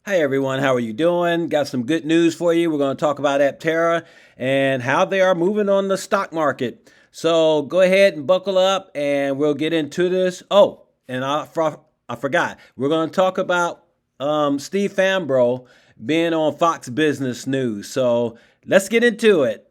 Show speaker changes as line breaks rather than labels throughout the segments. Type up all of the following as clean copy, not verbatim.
Hi everyone, how are you doing? Got some good news for you. We're going to talk about Aptera and how they are moving on the stock market. So go ahead and buckle up and we'll get into this. Oh, and I forgot. We're going to talk about Steve Fambro being on Fox Business News. So let's get into it.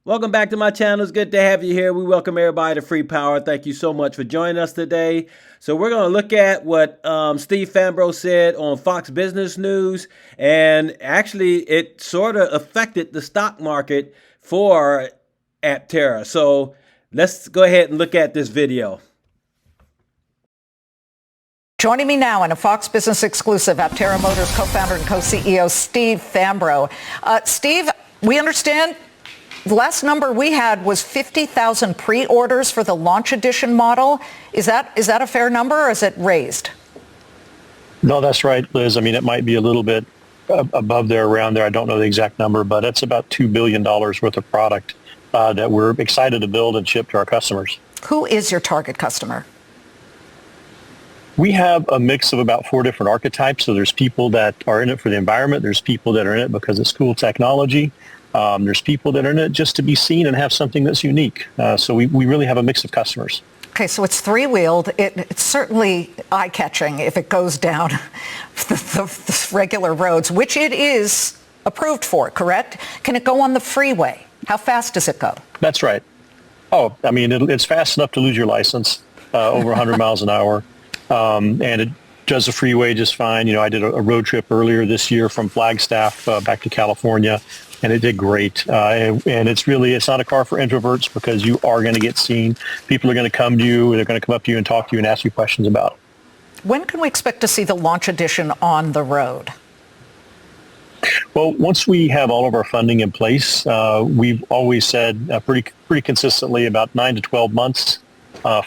Welcome back to my channel. It's good to have you here. We welcome everybody to Free Power. Thank you so much for joining us today. So we're going to look at what Steve Fambro said on Fox Business News. And actually, it sort of affected the stock market for Aptera. So let's go ahead and look at this video.
Joining me now in a Fox Business exclusive, Aptera Motors co-founder and co-CEO Steve Fambro. Steve, we understand the last number we had was 50,000 pre-orders for the launch edition model. Is that a fair number, or is it raised?
No, that's right, Liz. I mean, it might be a little bit above there, around there. I don't know the exact number, but it's about $2 billion worth of product that we're excited to build and ship to our customers.
Who is your target customer?
We have a mix of about 4 different archetypes. So there's people that are in it for the environment. There's people that are in it because it's cool technology. There's people that are in it just to be seen and have something that's unique. So we really have a mix of customers.
Okay, so it's three-wheeled. It's certainly eye-catching if it goes down the regular roads, which it is approved for, correct? Can it go on the freeway? How fast does it go?
That's right. Oh, I mean, it's fast enough to lose your license, over 100 miles an hour. And it does the freeway just fine. You know, I did a road trip earlier this year from Flagstaff back to California, and it did great. And it's not a car for introverts because you are going to get seen. People are going to come to you. They're going to come up to you and talk to you and ask you questions about it.
When can we expect to see the launch edition on the road?
Well, once we have all of our funding in place, we've always said pretty consistently about 9 to 12 months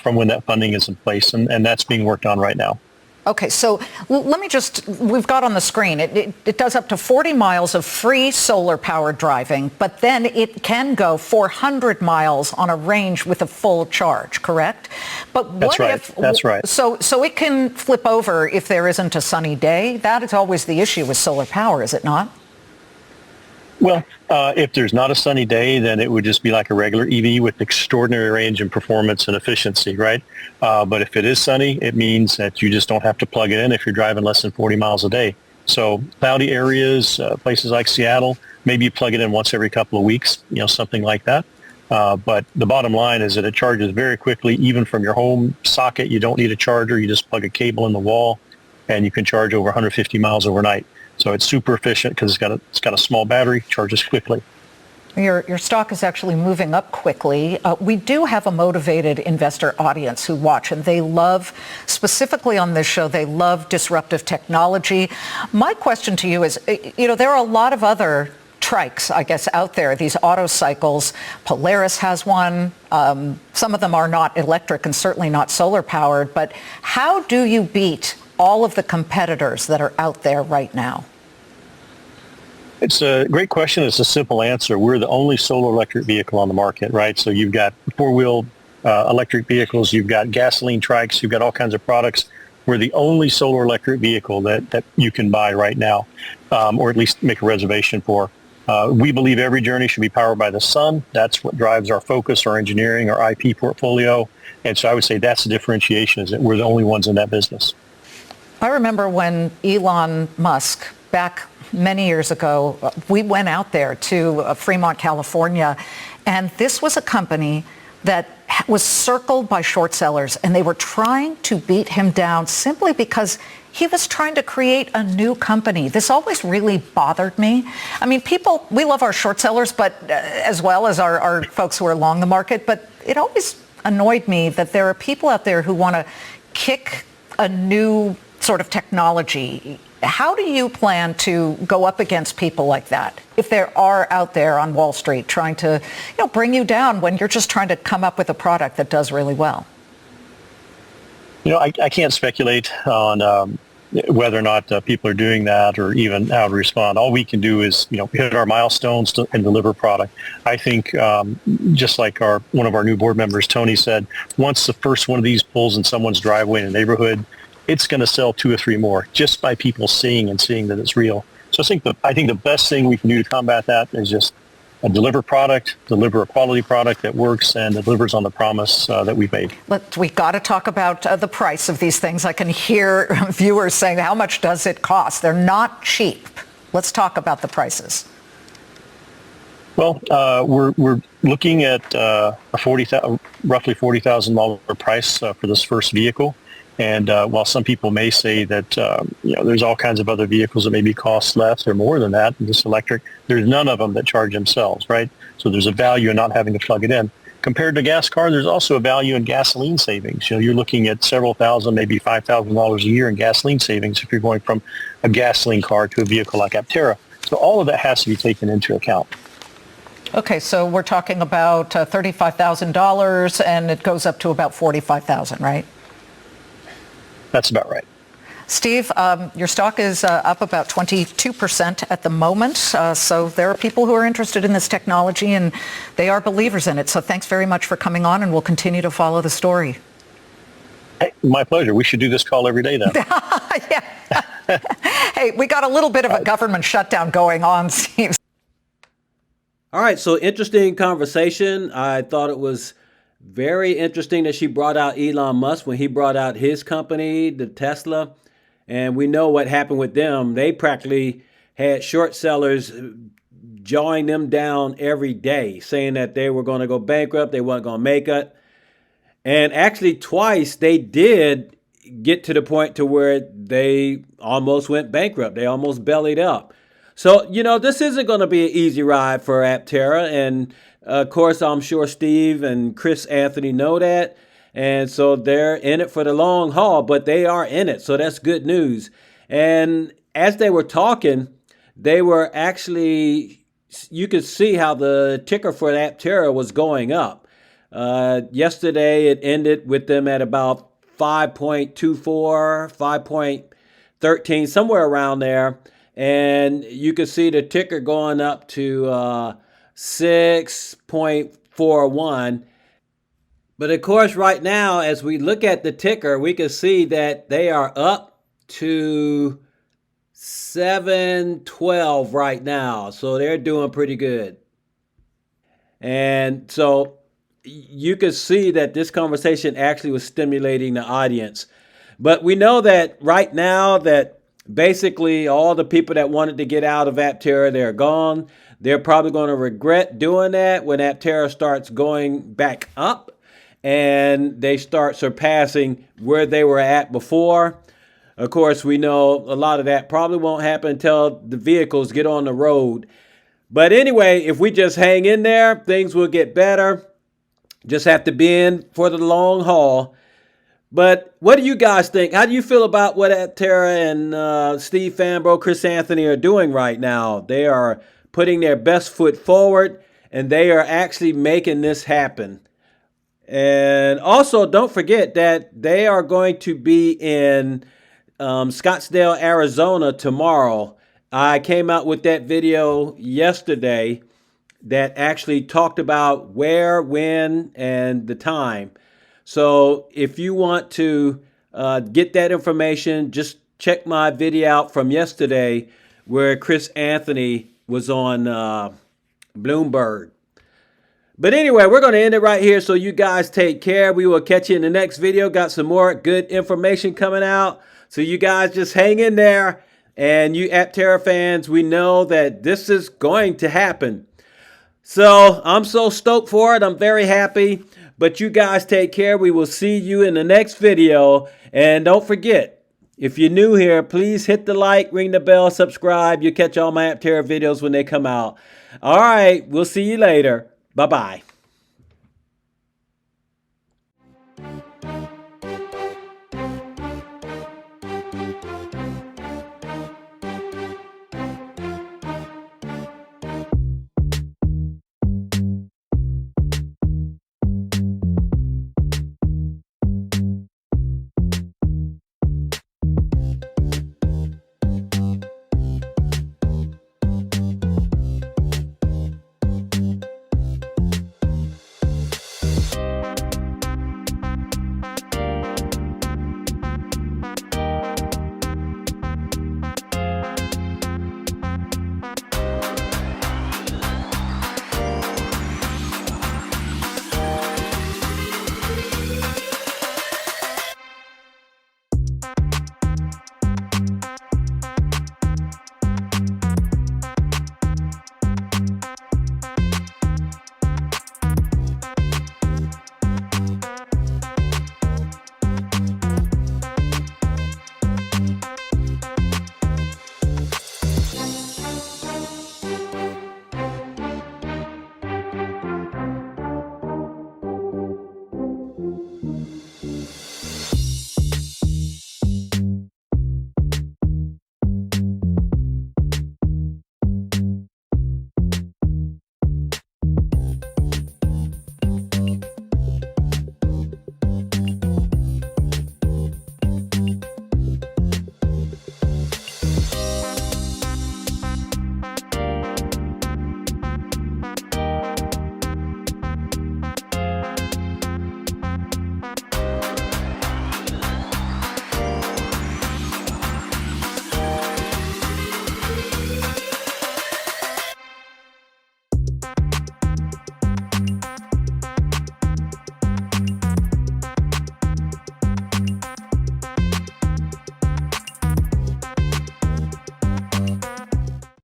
from when that funding is in place, and that's being worked on right now.
Okay, so we've got on the screen, it does up to 40 miles of free solar-powered driving, but then it can go 400 miles on a range with a full charge, correct? But what if...
That's right.
So it can flip over if there isn't a sunny day? That is always the issue with solar power, is it not?
Well, if there's not a sunny day, then it would just be like a regular EV with extraordinary range and performance and efficiency, right? But if it is sunny, it means that you just don't have to plug it in if you're driving less than 40 miles a day. So cloudy areas, places like Seattle, maybe you plug it in once every couple of weeks, something like that. But the bottom line is that it charges very quickly, even from your home socket. You don't need a charger. You just plug a cable in the wall, and you can charge over 150 miles overnight. So it's super efficient because it's got a small battery, charges quickly.
Your stock is actually moving up quickly. We do have a motivated investor audience who watch, and they love, specifically on this show, they love disruptive technology. My question to you is, there are a lot of other trikes, I guess, out there, these auto cycles. Polaris has one. Some of them are not electric and certainly not solar powered. But how do you beat all of the competitors that are out there right now?
It's a great question. It's a simple answer. We're the only solar electric vehicle on the market, right? So you've got four-wheel electric vehicles, you've got gasoline trikes, you've got all kinds of products. We're the only solar electric vehicle that you can buy right now, or at least make a reservation for. We believe every journey should be powered by the sun. That's what drives our focus, our engineering, our IP portfolio. And so I would say that's the differentiation, is that we're the only ones in that business.
I remember when Elon Musk, back many years ago, we went out there to Fremont, California, and this was a company that was circled by short sellers, and they were trying to beat him down simply because he was trying to create a new company. This always really bothered me. I mean, we love our short sellers, but as well as our folks who are long the market, but it always annoyed me that there are people out there who want to kick a new sort of technology. How do you plan to go up against people like that if there are out there on Wall Street trying to, bring you down when you're just trying to come up with a product that does really well?
I can't speculate on whether or not people are doing that or even how to respond. All we can do is, hit our milestones and deliver product. I think just like one of our new board members, Tony, said, once the first one of these pulls in someone's driveway in a neighborhood, it's going to sell 2 or 3 more just by people seeing that it's real. So I think the best thing we can do to combat that is just deliver a quality product that works and delivers on the promise that we've made.
We got to talk about the price of these things. I can hear viewers saying, how much does it cost? They're not cheap. Let's talk about the prices.
Well, we're looking at a roughly $40,000 price for this first vehicle. And while some people may say that there's all kinds of other vehicles that maybe cost less or more than that, this electric, there's none of them that charge themselves, right? So there's a value in not having to plug it in. Compared to a gas car, there's also a value in gasoline savings. You're looking at several thousand, maybe $5,000 a year in gasoline savings if you're going from a gasoline car to a vehicle like Aptera. So all of that has to be taken into account.
Okay, so we're talking about $35,000 and it goes up to about $45,000, right?
That's about right.
Steve, your stock is up about 22% at the moment. So there are people who are interested in this technology and they are believers in it. So thanks very much for coming on, and we'll continue to follow the story.
Hey, my pleasure. We should do this call every day then.
Yeah. Hey, we got a little bit of a government shutdown going on, Steve.
All right, so interesting conversation. I thought it was very interesting that she brought out Elon Musk when he brought out his company, the Tesla. And we know what happened with them. They practically had short sellers jawing them down every day, saying that they were going to go bankrupt, they weren't going to make it. And actually twice they did get to the point to where they almost went bankrupt. They almost bellied up. So, this isn't going to be an easy ride for Aptera. And of course, I'm sure Steve and Chris Anthony know that. And so they're in it for the long haul, but they are in it. So that's good news. And as they were talking, they were actually, you could see how the ticker for Aptera was going up. Yesterday, it ended with them at about 5.24, 5.13, somewhere around there. And you could see the ticker going up to 6.41. But of course, right now, as we look at the ticker, we can see that they are up to 712 right now. So they're doing pretty good. And so you could see that this conversation actually was stimulating the audience. But we know that right now that basically all the people that wanted to get out of Aptera, they're gone. They're probably going to regret doing that when Aptera starts going back up and they start surpassing where they were at before. Of course, we know a lot of that probably won't happen until the vehicles get on the road. But anyway, if we just hang in there, things will get better. Just have to be in for the long haul. But what do you guys think? How do you feel about what Aptera and Steve Fambro, Chris Anthony are doing right now? They are putting their best foot forward, and they are actually making this happen. And also, don't forget that they are going to be in Scottsdale, Arizona tomorrow. I came out with that video yesterday that actually talked about where, when, and the time. So if you want to get that information, just check my video out from yesterday where Chris Anthony was on Bloomberg. But anyway, we're going to end it right here. So you guys take care. We will catch you in the next video. Got some more good information coming out. So you guys just hang in there. And you Aptera fans, we know that this is going to happen. So I'm so stoked for it. I'm very happy. But you guys take care. We will see you in the next video. And don't forget, if you're new here, please hit the like, ring the bell, subscribe. You'll catch all my Aptera videos when they come out. All right. We'll see you later. Bye-bye.